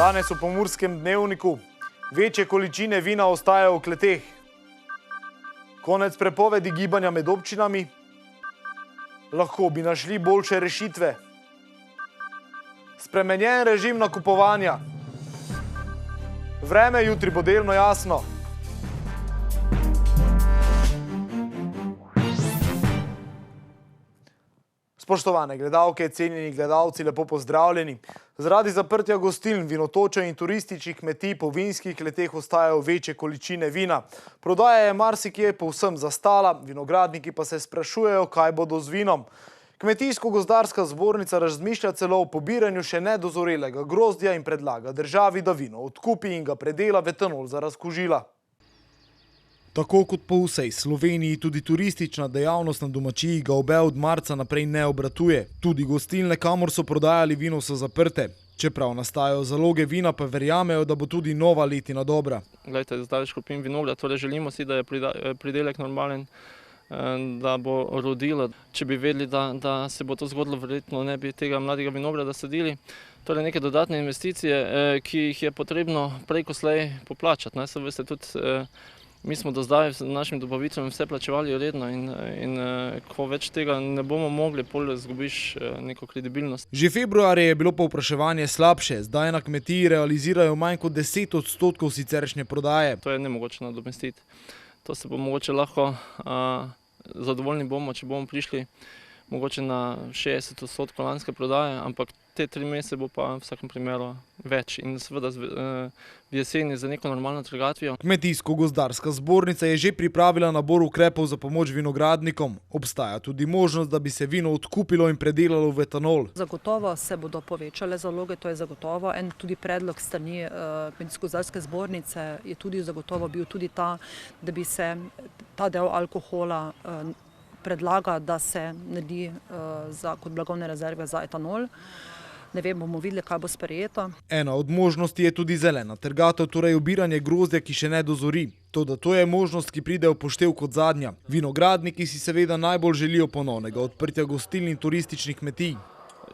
Danes v Pomurskem dnevniku večje količine vina ostajajo v kleteh. Konec prepovedi gibanja med občinami. Lahko bi našli boljše rešitve. Spremenjen režim nakupovanja. Vreme jutri bo delno jasno. Spoštovane gledalke, cenjeni gledalci, lepo pozdravljeni. Zaradi zaprtja gostiln, vinotočev in turističnih kmetij po vinskih kleteh ostajajo večje količine vina. Prodaja je marsikje povsem zastala, vinogradniki pa se sprašujejo, kaj bodo z vinom. Kmetijsko-gozdarska zbornica razmišlja celo o pobiranju še nedozorelega grozdja in predlaga državi, da vino odkupi in ga predela v etanol za razkužila. Tako kot po vsej Sloveniji, tudi turistična dejavnost na domačiji Gaube od marca naprej ne obratuje. Tudi gostilne, kamor so prodajali vino, so zaprte. Čeprav nastajajo zaloge vina, pa verjamejo, da bo tudi nova letina dobra. Glejte, zdaj škropim vinograd, torej želimo si, da je pridelek normalen, da bo rodilo. Če bi vedeli, da se bo to zgodilo, verjetno ne bi tega mladega vinograda sadili. Torej neke dodatne investicije, ki jih je potrebno prej ko slej poplačati. Veste, tudi mi smo do zdaj z našim dobaviteljem vse plačevali redno in ko več tega ne bomo mogli, potem izgubiš neko kredibilnost. Že februarja je bilo povpraševanje slabše, zdaj na kmetiji realizirajo manj kot 10% siceršnje prodaje. To je nemogoče nadomestiti. To se bo mogoče lahko, zadovoljni bomo, če bomo prišli mogoče na 60% lanske prodaje, ampak te 3 mesece bo pa v vsakem primeru več in seveda v jeseni za neko normalno trgatvijo. Kmetijsko-gozdarska zbornica je že pripravila nabor ukrepov za pomoč vinogradnikom. Obstaja tudi možnost, da bi se vino odkupilo in predelalo v etanol. Zagotovo se bodo povečale zaloge, to je zagotovo. En tudi predlog strani Kmetijsko-gozdarske zbornice je tudi zagotovo bil tudi ta, da bi se ta del alkohola predlaga, da se naredi kot blagovne rezerve za etanol. Ne vem, bomo videli, kaj bo sprejeto. Ena od možnosti je tudi zelena trgatev, torej obiranje grozdja, ki še ne dozori. Toda to je možnost, ki pride v poštev kot zadnja. Vinogradniki si seveda najbolj želijo ponovnega odprtja gostiln in turističnih kmetij.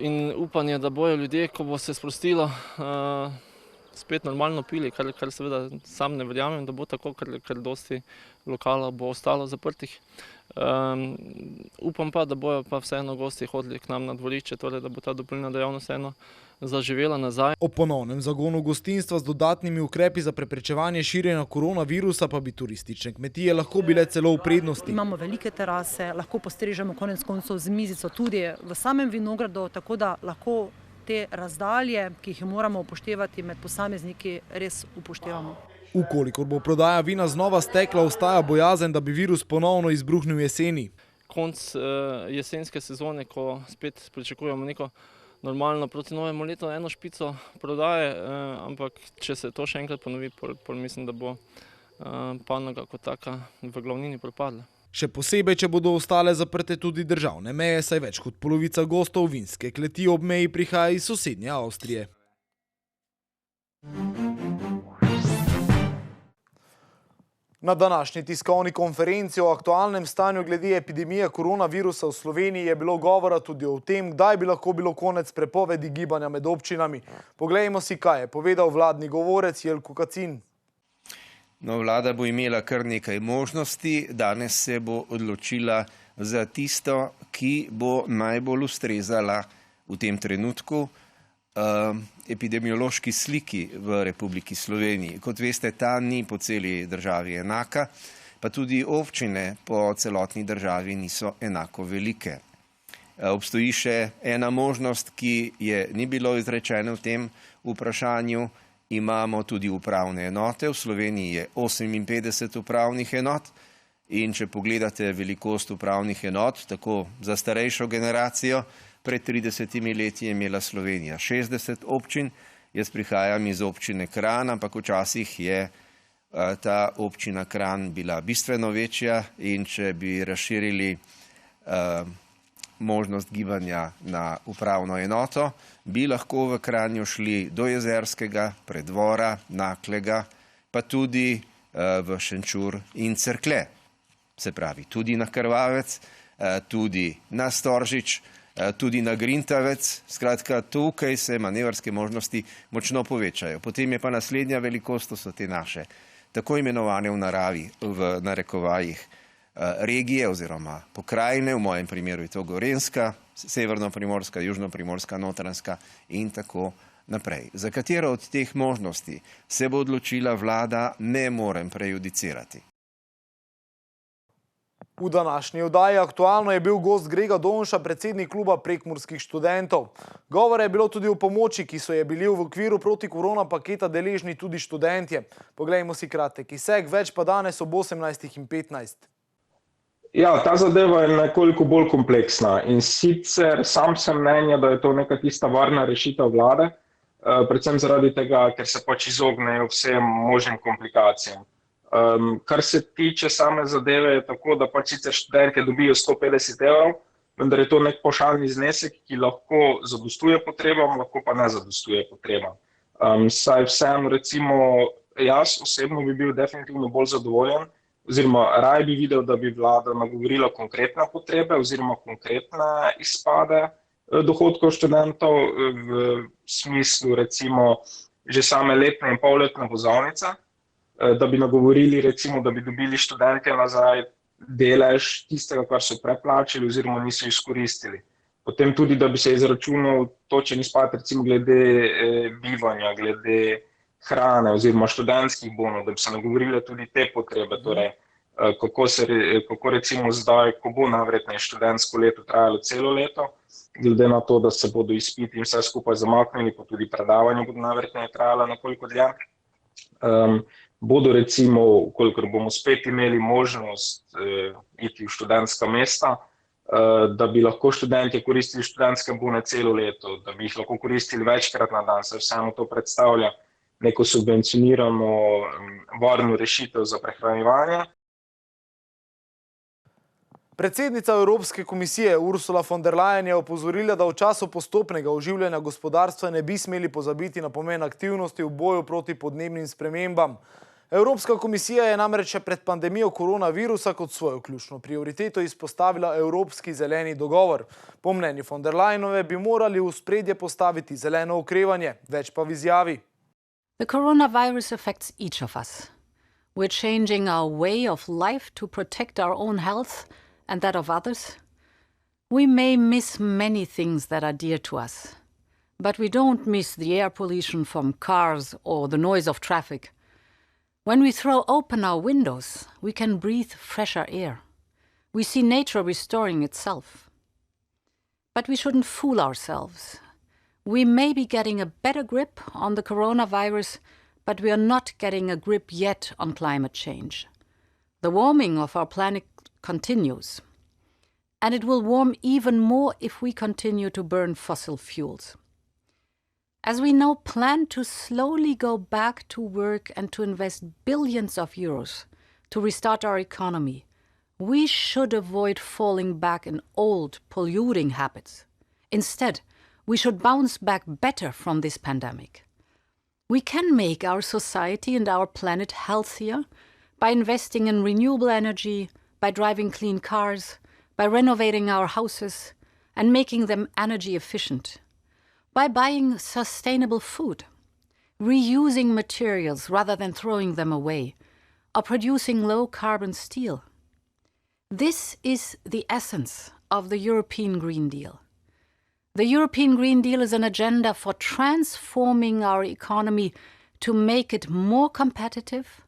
In upanje, da bojo ljudje, ko bo se sprostilo, spet normalno pili, kar seveda sam ne verjamem, da bo tako, ker dosti lokala bo ostalo zaprtih. Upam pa, da bojo pa vseeno gosti hodili k nam na dvorišče, torej da bo ta dopolnilna dejavnost vseeno zaživela nazaj. O ponovnem zagonu gostinstva z dodatnimi ukrepi za preprečevanje širjenja koronavirusa pa bi turistične kmetije lahko bile celo v prednosti. Imamo velike terase, lahko postrežemo konec koncev z mizico tudi v samem vinogradu, tako da lahko te razdalje, ki jih moramo upoštevati med posamezniki, res upoštevamo. Ukolikor bo prodaja vina znova stekla, ostaja bojazen, da bi virus ponovno izbruhnil jeseni. Konc jesenske sezone, ko spet pričakujemo neko normalno proti novemu letu eno špico prodaje, ampak če se to še enkrat ponovi, pol mislim, da bo panoga kot taka v glavnini propadla. Še posebej, če bodo ostale zaprte tudi državne meje, saj več kot polovica gostov vinske kleti ob meji prihaja iz sosednje Avstrije. Na današnji tiskovni konferenci o aktualnem stanju glede epidemije koronavirusa v Sloveniji je bilo govora tudi o tem, kdaj bi lahko bilo konec prepovedi gibanja med občinami. Poglejmo si, kaj je povedal vladni govorec Jelko Kacin. No, vlada bo imela kar nekaj možnosti, danes se bo odločila za tisto, ki bo najbolj ustrezala v tem trenutku epidemiološki sliki v Republiki Sloveniji. Kot veste, ta ni po celi državi enaka, pa tudi občine po celotni državi niso enako velike. Obstoji še ena možnost, ki ni bilo izrečena v tem vprašanju. Imamo tudi upravne enote. V Sloveniji je 58 upravnih enot in če pogledate velikost upravnih enot, tako za starejšo generacijo, pred 30 leti je imela Slovenija 60 občin. Jaz prihajam iz občine Kranj, ampak včasih je ta občina Kranj bila bistveno večja in če bi razširili možnost gibanja na upravno enoto, bi lahko v Kranju šli do Jezerskega, Preddvora, Naklega, pa tudi v Šenčur in Cerklje. Se pravi, tudi na Krvavec, tudi na Storžič tudi na Grintavec. Skratka, tukaj se manevrske možnosti močno povečajo. Potem je pa naslednja velikost, to so te naše tako imenovane v naravi, v narekovajih, regije oziroma pokrajine, v mojem primeru je to Gorenjska, Severno-Primorska, Južno-Primorska, Notranjska in tako naprej. Za katero od teh možnosti se bo odločila vlada, ne morem prejudicirati. V današnji oddaji Aktualno je bil gost Grega Donša, predsednik kluba prekmurskih študentov. Govora je bilo tudi o pomoči, ki so je bili v okviru protikorona paketa deležni tudi študentje. Poglejmo si kratek izsek, več pa danes ob 18:15. Ja, ta zadeva je nekoliko bolj kompleksna in sicer sam sem mnenja, da je to neka tista varna rešitev vlade, predvsem zaradi tega, ker se pač izognejo vsem možnim komplikacijam. Kar se tiče same zadeve, je tako, da pač sicer študentje dobijo 150 €, vendar je to nek pavšalni znesek, ki lahko zadostuje potrebam, lahko pa ne zadostuje potrebam. Saj vseeno, recimo, jaz osebno bi bil definitivno bolj zadovoljen, oziroma raje bi videl, da bi vlada nagovorila konkretne potrebe oziroma konkretne izpade dohodkov študentov v smislu recimo že same letne in polletne vozovnice, da bi nagovorili recimo, da bi dobili študentje nazaj delež tistega, kar so preplačali oziroma niso izkoristili. Potem tudi, da bi se izračunal točen izpad recimo glede bivanja, glede hrane oziroma študentskih bonov, da bi se nagovorile tudi te potrebe, torej kako recimo zdaj, ko bo najverjetneje študentsko leto trajalo celo leto, glede na to, da se bodo izpiti in vse skupaj zamaknili, pa tudi predavanja bodo najverjetneje trajala nekoliko dlje. Bodo recimo, kolikor bomo spet imeli možnost iti v študentska mesta, da bi lahko študentje koristili študentske bone celo leto, da bi jih lahko koristili večkrat na dan, se vseeno to predstavlja neko subvencionirano varno rešitev za prehranjevanje. Predsednica Evropske komisije Ursula von der Leyen je opozorila, da v času postopnega oživljanja gospodarstva ne bi smeli pozabiti na pomen aktivnosti v boju proti podnebnim spremembam. Evropska komisija je namreč še pred pandemijo koronavirusa kot svojo ključno prioriteto izpostavila Evropski zeleni dogovor. Po mnenju von der Leyenove bi morali v ospredje postaviti zeleno okrevanje, več pa v izjavi. The coronavirus affects each of us. We're changing our way of life to protect our own health and that of others. We may miss many things that are dear to us, but we don't miss the air pollution from cars or the noise of traffic. When we throw open our windows, we can breathe fresher air. We see nature restoring itself. But we shouldn't fool ourselves. We may be getting a better grip on the coronavirus, but we are not getting a grip yet on climate change. The warming of our planet continues, and it will warm even more if we continue to burn fossil fuels. As we now plan to slowly go back to work and to invest billions of euros to restart our economy, we should avoid falling back in old, polluting habits. Instead, we should bounce back better from this pandemic. We can make our society and our planet healthier by investing in renewable energy, by driving clean cars, by renovating our houses and making them energy efficient, by buying sustainable food, reusing materials rather than throwing them away, or producing low-carbon steel. This is the essence of the European Green Deal. The European Green Deal is an agenda for transforming our economy to make it more competitive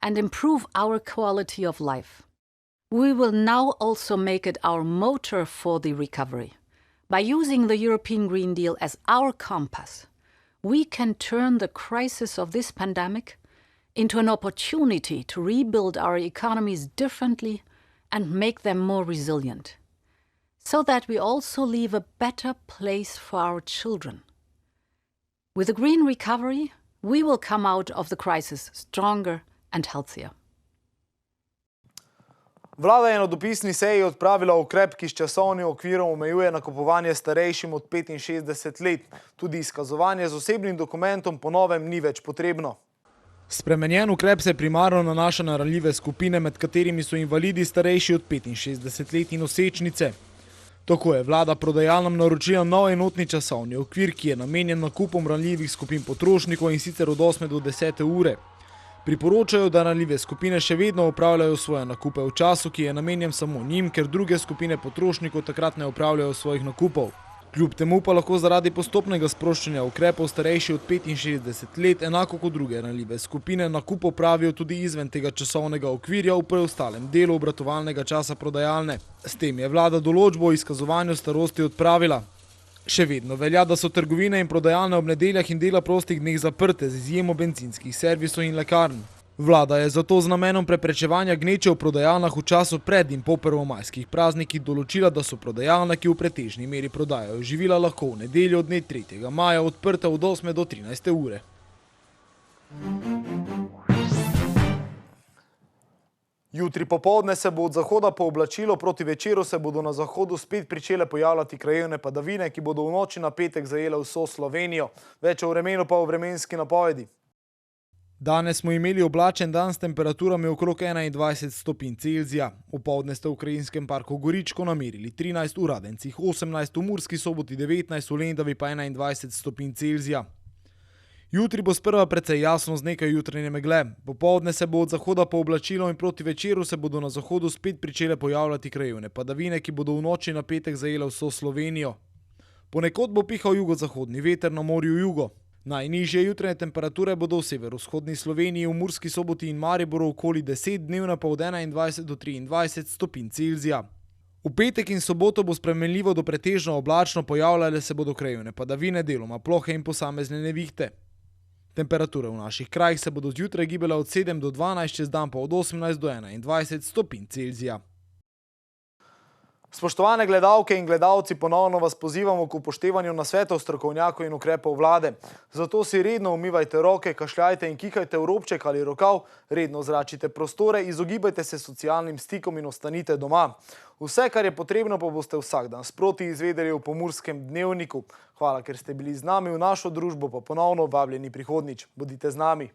and improve our quality of life. We will now also make it our motor for the recovery. By using the European Green Deal as our compass, we can turn the crisis of this pandemic into an opportunity to rebuild our economies differently and make them more resilient, so that we also leave a better place for our children. With a green recovery, we will come out of the crisis stronger and healthier. Vlada je na dopisni seji odpravila ukrep, ki s časovnim okvirom omejuje nakupovanje starejšim od 65 let. Tudi izkazovanje z osebnim dokumentom po novem ni več potrebno. Spremenjen ukrep se primarno nanaša na ranljive skupine, med katerimi so invalidi starejši od 65 let in nosečnice. Tako je vlada prodajalnam naročila nov enotni časovni okvir, ki je namenjen nakupom ranljivih skupin potrošnikov, in sicer od 8 do 10 ure. Priporočajo, da ranljive skupine še vedno opravljajo svoje nakupe v času, ki je namenjen samo njim, ker druge skupine potrošnikov takrat ne opravljajo svojih nakupov. Kljub temu pa lahko zaradi postopnega sproščanja ukrepov starejši od 65 let, enako kot druge ranljive skupine, nakup opravijo tudi izven tega časovnega okvirja v preostalem delu obratovalnega časa prodajalne. S tem je vlada določbo o izkazovanju starosti odpravila. Še vedno velja, da so trgovine in prodajalne ob nedeljah in dela prostih dneh zaprte, z izjemo bencinskih servisov in lekarn. Vlada je zato z namenom preprečevanja gneče v prodajalnah v času pred in po prvomajskih praznikih določila, da so prodajalne, ki v pretežni meri prodajajo živila, lahko v nedeljo dne 3. maja odprte od 8 do 13 ure. Jutri popoldne se bo od zahoda pooblačilo, proti večeru se bodo na zahodu spet pričele pojavljati krajevne padavine, ki bodo v noči na petek zajele vso Slovenijo. Več o vremenu pa v vremenski napovedi. Danes smo imeli oblačen dan s temperaturami okrog 21 stopinj Celzija. Opoldne ste v Krajinskem parku Goričko namerili 13, v Radencih 18, v Murski Soboti 19, v Lendavi pa 21 stopinj Celzija. Jutri bo sprva precej jasno z nekaj jutranje megle. Popoldne se bo od zahoda pooblačilo in proti večeru se bodo na zahodu spet pričele pojavljati krajevne padavine, ki bodo v noči na petek zajele vso Slovenijo. Ponekod bo pihal jugozahodni veter, na morju jugo. Najnižje jutranje temperature bodo v severovzhodni Sloveniji, v Murski Soboti in Mariboru okoli 10, dnevna pa od 21 do 23 stopinj Celzija. V petek in soboto bo spremenljivo do pretežno oblačno, pojavljale se bodo krajevne padavine, deloma plohe in posamezne nevihte. Temperature v naših krajih se bodo zjutraj gibale od 7 do 12, čez dan pa od 18 do 21 stopinj Celzija. Spoštovane gledalke in gledalci, ponovno vas pozivamo k upoštevanju nasvetov strokovnjakov in ukrepov vlade. Zato si redno umivajte roke, kašljajte in kihajte v robček ali rokav, redno zračite prostore, izogibajte se socialnim stikom in ostanite doma. Vse, kar je potrebno, pa boste vsak dan sproti izvedeli v Pomurskem dnevniku. Hvala, ker ste bili z nami, v našo družbo pa ponovno vabljeni prihodnjič. Bodite z nami.